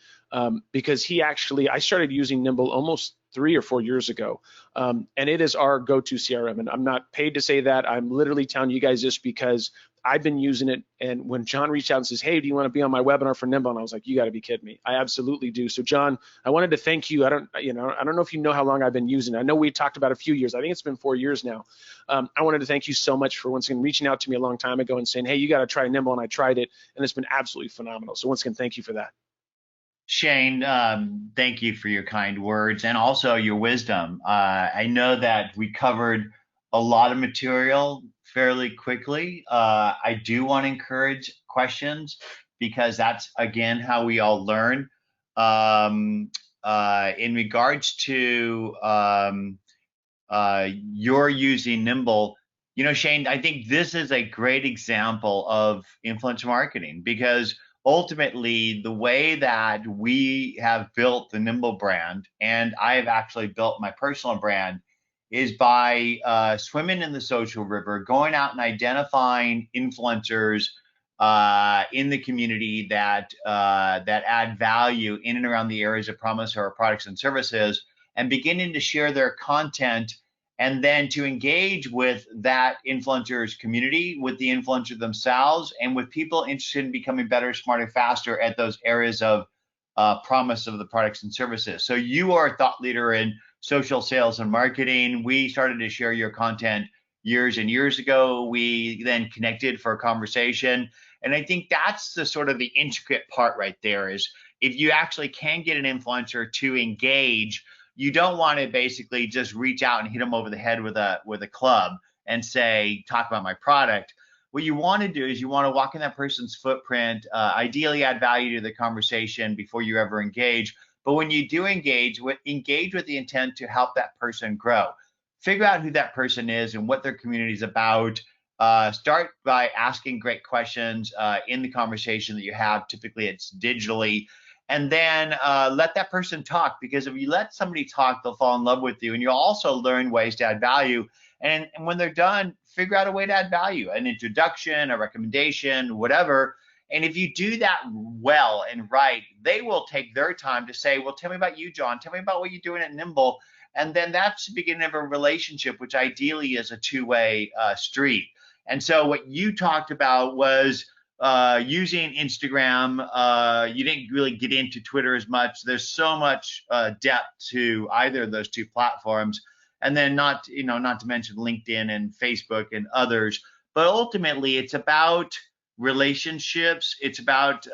because I started using Nimble almost 3 or 4 years ago. And it is our go-to CRM. And I'm not paid to say that. I'm literally telling you guys this because I've been using it. And when Jon reached out and says, hey, do you want to be on my webinar for Nimble? And I was like, you got to be kidding me. I absolutely do. So Jon, I wanted to thank you. I don't know if you know how long I've been using it. I know we talked about a few years. I think it's been 4 years now. I wanted to thank you so much for once again reaching out to me a long time ago and saying, hey, you got to try Nimble. And I tried it, and it's been absolutely phenomenal. So once again, thank you for that. Shane, thank you for your kind words and also your wisdom. I know that we covered a lot of material fairly quickly. I do want to encourage questions because that's, again, how we all learn. In regards to you're using Nimble, Shane, I think this is a great example of influencer marketing, because ultimately the way that we have built the Nimble brand, and I have actually built my personal brand, is by swimming in the social river, going out and identifying influencers in the community that add value in and around the areas of promise of our products and services, and beginning to share their content, and then to engage with that influencer's community, with the influencer themselves, and with people interested in becoming better, smarter, faster at those areas of promise of the products and services. So you are a thought leader in social sales and marketing. We started to share your content years and years ago. We then connected for a conversation. And I think that's the sort of the intricate part right there, is if you actually can get an influencer to engage, you don't want to basically just reach out and hit them over the head with a club and say, talk about my product. What you want to do is you want to walk in that person's footprint, ideally add value to the conversation before you ever engage. But when you do engage with the intent to help that person grow. Figure out who that person is and what their community is about. Start by asking great questions in the conversation that you have. Typically, it's digitally. and then let that person talk, because if you let somebody talk, they'll fall in love with you, and you'll also learn ways to add value. And when they're done, figure out a way to add value, an introduction, a recommendation, whatever. And if you do that well and right, they will take their time to say, well, tell me about you, Jon. Tell me about what you're doing at Nimble. And then that's the beginning of a relationship, which ideally is a two-way street. And so what you talked about was using Instagram. You didn't really get into Twitter as much. There's so much depth to either of those two platforms. And then not to mention LinkedIn and Facebook and others. But ultimately, it's about relationships. It's about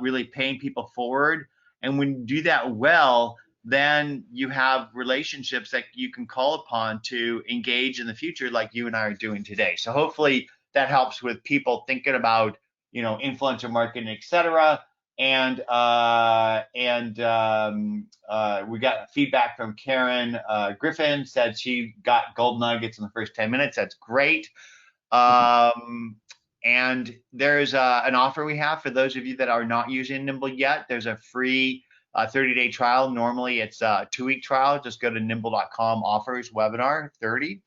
really paying people forward. And when you do that well, then you have relationships that you can call upon to engage in the future, like you and I are doing today. So hopefully that helps with people thinking about, influencer marketing, et cetera. And we got feedback from Karen Griffin, said she got gold nuggets in the first 10 minutes. That's great. And there's an offer we have for those of you that are not using Nimble yet. There's a free 30-day trial. Normally it's a 2-week trial. Just go to nimble.com, offers webinar 30.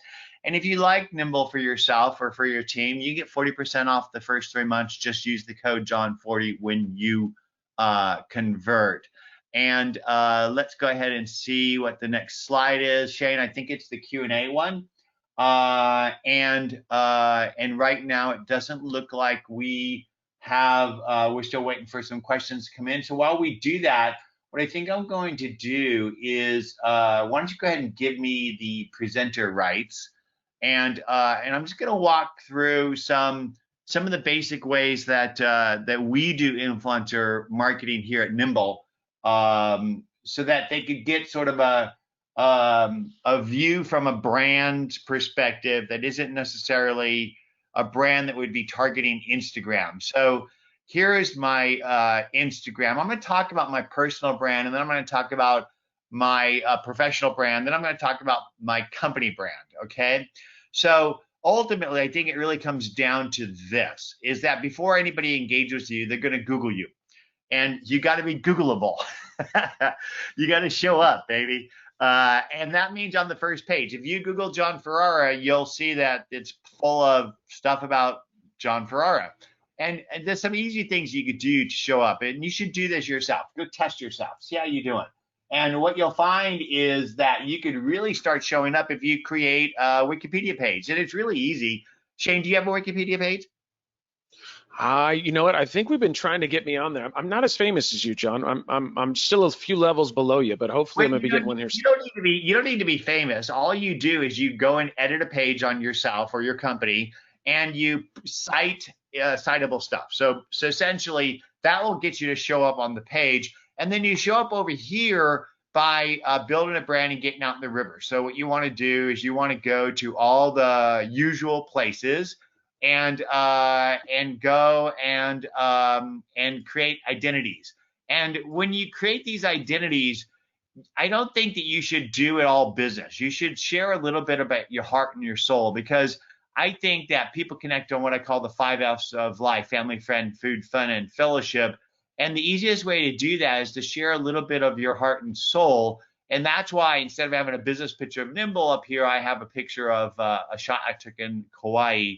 And if you like Nimble for yourself or for your team, you get 40% off the first 3 months. Just use the code Jon40 when you convert. And let's go ahead and see what the next slide is. Shane, I think it's the Q&A one. And right now it doesn't look like we have, we're still waiting for some questions to come in. So while we do that, what I think I'm going to do is, why don't you go ahead and give me the presenter rights, and I'm just going to walk through some of the basic ways that that we do influencer marketing here at Nimble, so that they could get sort of a view from a brand perspective that isn't necessarily a brand that would be targeting Instagram. So here is my Instagram. I'm going to talk about my personal brand, and then I'm going to talk about my professional brand. Then I'm going to talk about my company brand. Okay. So ultimately, I think it really comes down to this, is that before anybody engages with you, they're going to Google you, and you got to be Googleable. You got to show up, baby. And that means on the first page, if you Google Jon Ferrara, you'll see that it's full of stuff about Jon Ferrara. And there's some easy things you could do to show up, and you should do this yourself. Go test yourself, see how you're doing. And what you'll find is that you could really start showing up if you create a Wikipedia page. And it's really easy. Shane, do you have a Wikipedia page? You know what? I think we've been trying to get me on there. I'm not as famous as you, Jon. I'm still a few levels below you, but hopefully I'm gonna be getting one here soon. You don't need to be famous. All you do is you go and edit a page on yourself or your company, and you cite citable stuff. So essentially that will get you to show up on the page. And then you show up over here by building a brand and getting out in the river. So what you want to do is you want to go to all the usual places and go and create identities. And when you create these identities, I don't think that you should do it all business. You should share a little bit about your heart and your soul, because I think that people connect on what I call the 5 F's of life: family, friend, food, fun, and fellowship. And the easiest way to do that is to share a little bit of your heart and soul. And that's why instead of having a business picture of Nimble up here, I have a picture of a shot I took in Kauai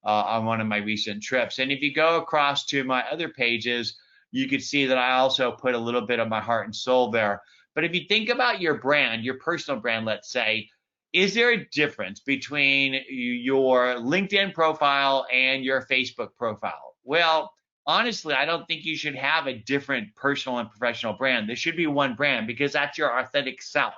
on one of my recent trips. And if you go across to my other pages, you could see that I also put a little bit of my heart and soul there. But if you think about your brand, your personal brand, let's say, is there a difference between your LinkedIn profile and your Facebook profile? Well, honestly, I don't think you should have a different personal and professional brand. There should be one brand, because that's your authentic self.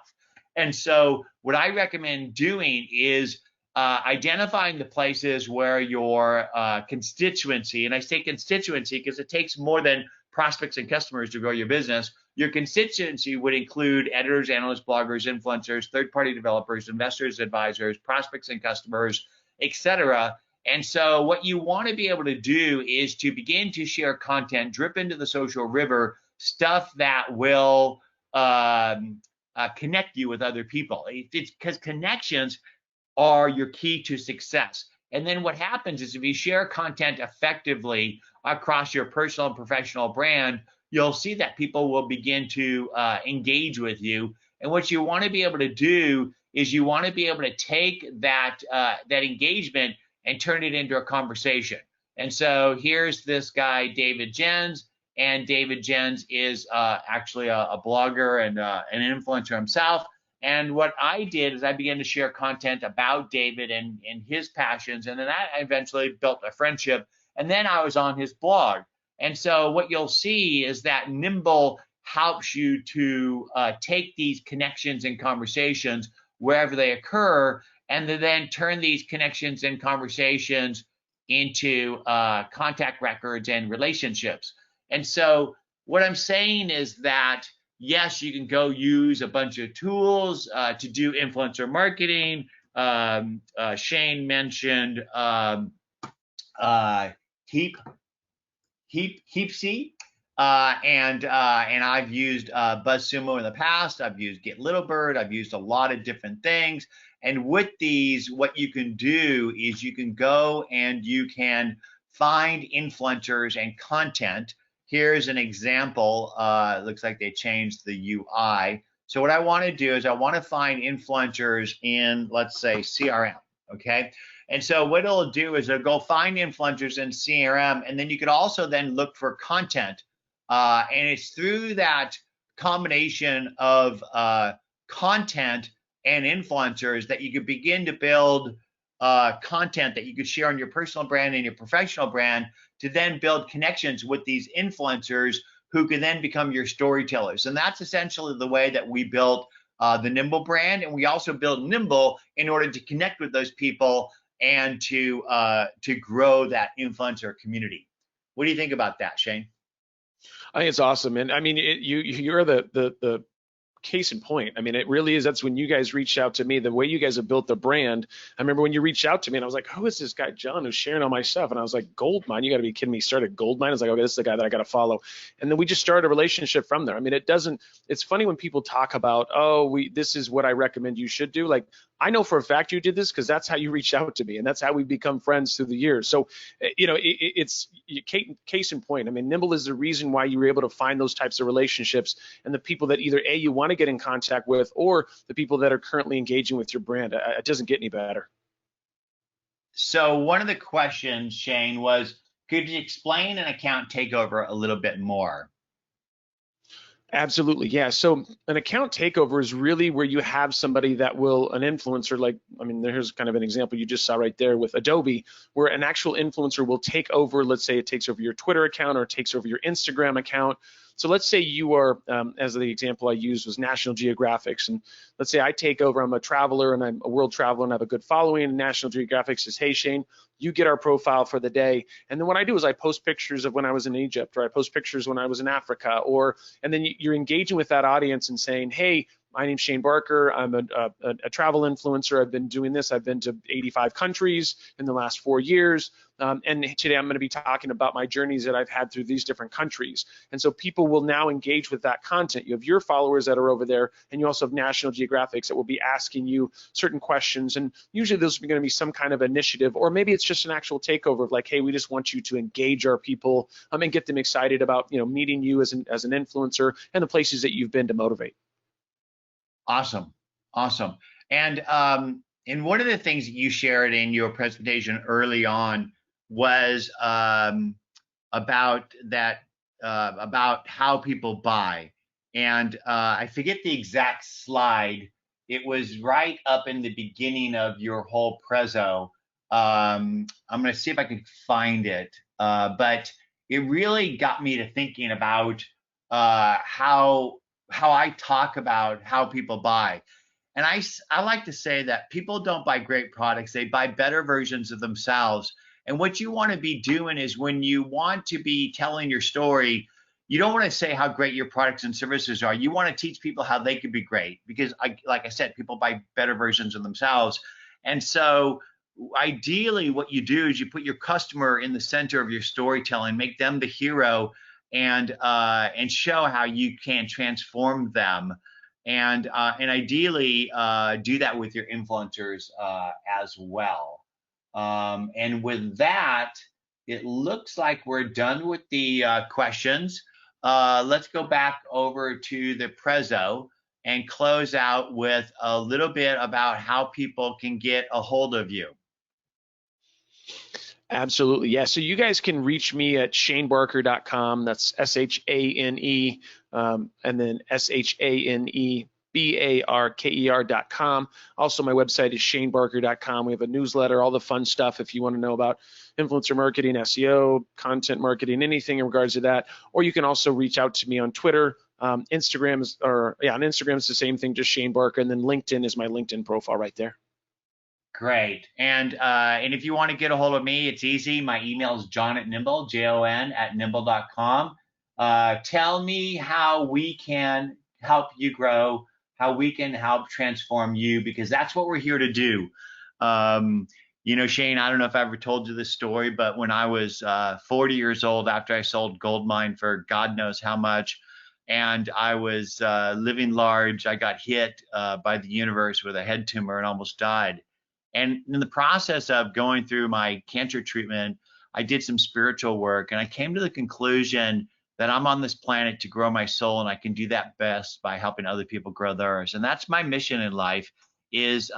And so what I recommend doing is identifying the places where your constituency, and I say constituency because it takes more than prospects and customers to grow your business. Your constituency would include editors, analysts, bloggers, influencers, third-party developers, investors, advisors, prospects and customers, etc. And so what you want to be able to do is to begin to share content, drip into the social river, stuff that will connect you with other people. It's because connections are your key to success. And then what happens is if you share content effectively across your personal and professional brand, you'll see that people will begin to engage with you. And what you want to be able to do is you want to be able to take that engagement and turn it into a conversation. And so here's this guy, David Jens, and David Jens is actually a blogger and an influencer himself. And what I did is I began to share content about David and his passions, and then that eventually built a friendship. And then I was on his blog. And so what you'll see is that Nimble helps you to take these connections and conversations wherever they occur, and to then turn these connections and conversations into contact records and relationships. And so what I'm saying is that, yes, you can go use a bunch of tools to do influencer marketing. Shane mentioned Heapsy, and I've used BuzzSumo in the past. I've used Get Littlebird. I've used a lot of different things. And with these, what you can do is you can go and you can find influencers and content. Here's an example. It looks like they changed the UI. So what I want to do is I want to find influencers in, let's say, CRM. Okay. And so what it'll do is it'll go find influencers in CRM, and then you could also then look for content. And it's through that combination of content and influencers that you could begin to build content that you could share on your personal brand and your professional brand, to then build connections with these influencers who can then become your storytellers. And that's essentially the way that we built the Nimble brand. And we also built Nimble in order to connect with those people and to grow that influencer community. What do you think about that, Shane? I think it's awesome. And I mean, you're the case in point. I mean, it really is. That's when you guys reached out to me, the way you guys have built the brand. I remember when you reached out to me and I was like, who is this guy, Jon, who's sharing all my stuff? And I was like, Goldmine, you got to be kidding me. Started Goldmine. I was like, okay, this is the guy that I got to follow. And then we just started a relationship from there. I mean, it's funny when people talk about, oh, this is what I recommend you should do. Like, I know for a fact you did this because that's how you reached out to me, and that's how we've become friends through the years. So, it's case in point. I mean, Nimble is the reason why you were able to find those types of relationships and the people that either you want to get in contact with, or the people that are currently engaging with your brand. It doesn't get any better. So one of the questions, Shane, was, could you explain an account takeover a little bit more? Absolutely. Yeah. So an account takeover is really where you have somebody that will, an influencer, like, I mean, here's kind of an example you just saw right there with Adobe, where an actual influencer will take over, let's say it takes over your Twitter account or it takes over your Instagram account. So let's say you are, as the example I used was National Geographic, and let's say I take over, I'm a traveler and I'm a world traveler and I have a good following, and National Geographic says, hey, Shane, you get our profile for the day. And then what I do is I post pictures of when I was in Egypt, or I post pictures when I was in Africa, and then you're engaging with that audience and saying, hey, my name's Shane Barker. I'm a travel influencer. I've been doing this. I've been to 85 countries in the last 4 years. And today I'm going to be talking about my journeys that I've had through these different countries. And so people will now engage with that content. You have your followers that are over there, and you also have National Geographics that will be asking you certain questions. And usually those are going to be some kind of initiative, or maybe it's just an actual takeover of like, hey, we just want you to engage our people and get them excited about meeting you as an influencer and the places that you've been to motivate. Awesome. And one of the things that you shared in your presentation early on was about how people buy. And I forget the exact slide. It was right up in the beginning of your whole prezo. I'm going to see if I can find it. But it really got me to thinking about how I talk about how people buy. And I like to say that people don't buy great products, they buy better versions of themselves. And what you want to be doing is, when you want to be telling your story, you don't want to say how great your products and services are. You want to teach people how they could be great, because like I said, people buy better versions of themselves. And so ideally what you do is you put your customer in the center of your storytelling, make them the hero, and show how you can transform them, and ideally do that with your influencers as well. And with that, it looks like we're done with the questions. let's go back over to the Prezzo and close out with a little bit about how people can get a hold of you. Absolutely. Yeah. So you guys can reach me at shanebarker.com. That's SHANE, and then SHANEBARKER.com. Also, my website is shanebarker.com. We have a newsletter, all the fun stuff if you want to know about influencer marketing, SEO, content marketing, anything in regards to that. Or you can also reach out to me on Twitter. On Instagram it's the same thing, just Shane Barker. And then LinkedIn is my LinkedIn profile right there. Great. And if you want to get a hold of me, it's easy. My email is Jon@Nimble, JON@nimble.com. Tell me how we can help you grow, how we can help transform you, because that's what we're here to do. Shane, I don't know if I ever told you this story, but when I was 40 years old, after I sold Goldmine for God knows how much, and I was living large, I got hit by the universe with a head tumor and almost died. And in the process of going through my cancer treatment, I did some spiritual work, and I came to the conclusion that I'm on this planet to grow my soul, and I can do that best by helping other people grow theirs. And that's my mission in life, is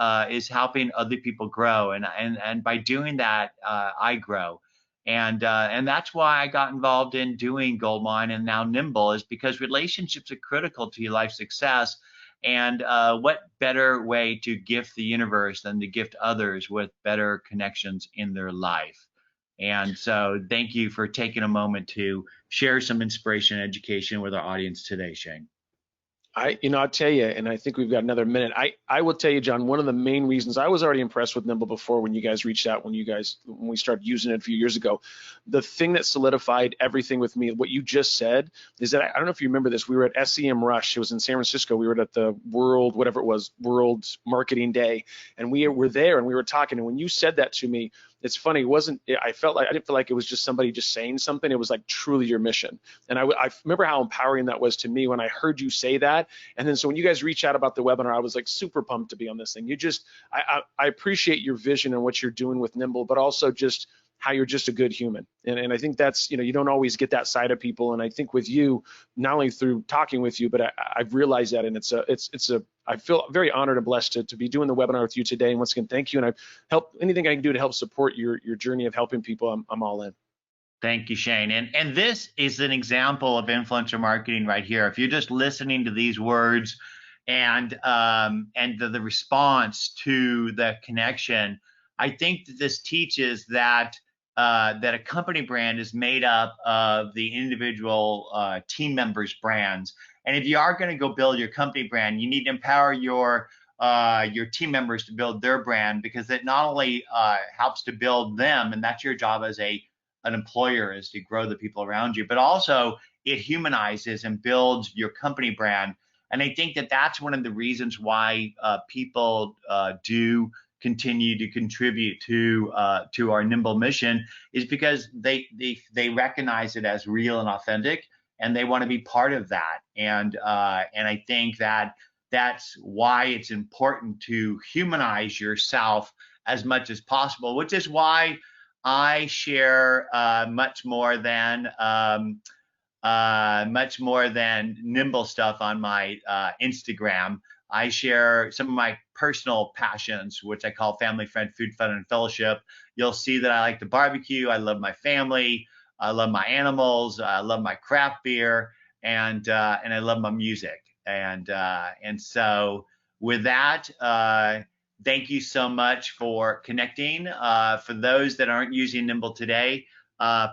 helping other people grow, and by doing that, I grow. And that's why I got involved in doing Goldmine and now Nimble, is because relationships are critical to your life success. And what better way to gift the universe than to gift others with better connections in their life? And so thank you for taking a moment to share some inspiration and education with our audience today, Shane. I'll tell you, and I think we've got another minute. I will tell you, John, one of the main reasons I was already impressed with Nimble before when you guys reached out, when we started using it a few years ago, the thing that solidified everything with me, what you just said, is that I don't know if you remember this. We were at SEM Rush. It was in San Francisco. We were at the World Marketing Day, and we were there and we were talking. And when you said that to me, it's funny. I didn't feel like it was just somebody just saying something. It was like truly your mission. And I remember how empowering that was to me when I heard you say that. And then so when you guys reached out about the webinar, I was like super pumped to be on this thing. I appreciate your vision and what you're doing with Nimble, but also just how you're just a good human. And I think that's, you don't always get that side of people. And I think with you, not only through talking with you, but I've realized that, and I feel very honored and blessed to be doing the webinar with you today. And once again, thank you. And anything I can do to help support your journey of helping people, I'm all in. Thank you, Shane. And this is an example of influencer marketing right here. If you're just listening to these words and the response to the connection, I think that this teaches that a company brand is made up of the individual team members' brands. And if you are going to go build your company brand, you need to empower your team members to build their brand, because it not only helps to build them, and that's your job as an employer, is to grow the people around you, but also it humanizes and builds your company brand. And I think that that's one of the reasons why people do continue to contribute to our Nimble mission, is because they recognize it as real and authentic, and they want to be part of that. And I think that that's why it's important to humanize yourself as much as possible, which is why I share much more than Nimble stuff on my Instagram. I share some of my personal passions, which I call family, friend, food, fun, and fellowship. You'll see that I like to barbecue. I love my family. I love my animals. I love my craft beer, and I love my music. And so with that, thank you so much for connecting. For those that aren't using Nimble today,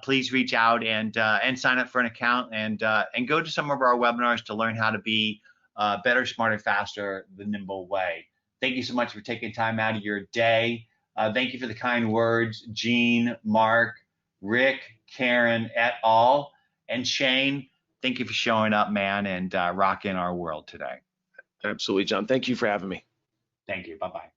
please reach out and sign up for an account, and go to some of our webinars to learn how to be better, smarter, faster, the Nimble way. Thank you so much for taking time out of your day. Thank you for the kind words, Gene, Mark, Rick, Karen, et al. And Shane, thank you for showing up, man, and rocking our world today. Absolutely, John. Thank you for having me. Thank you. Bye-bye.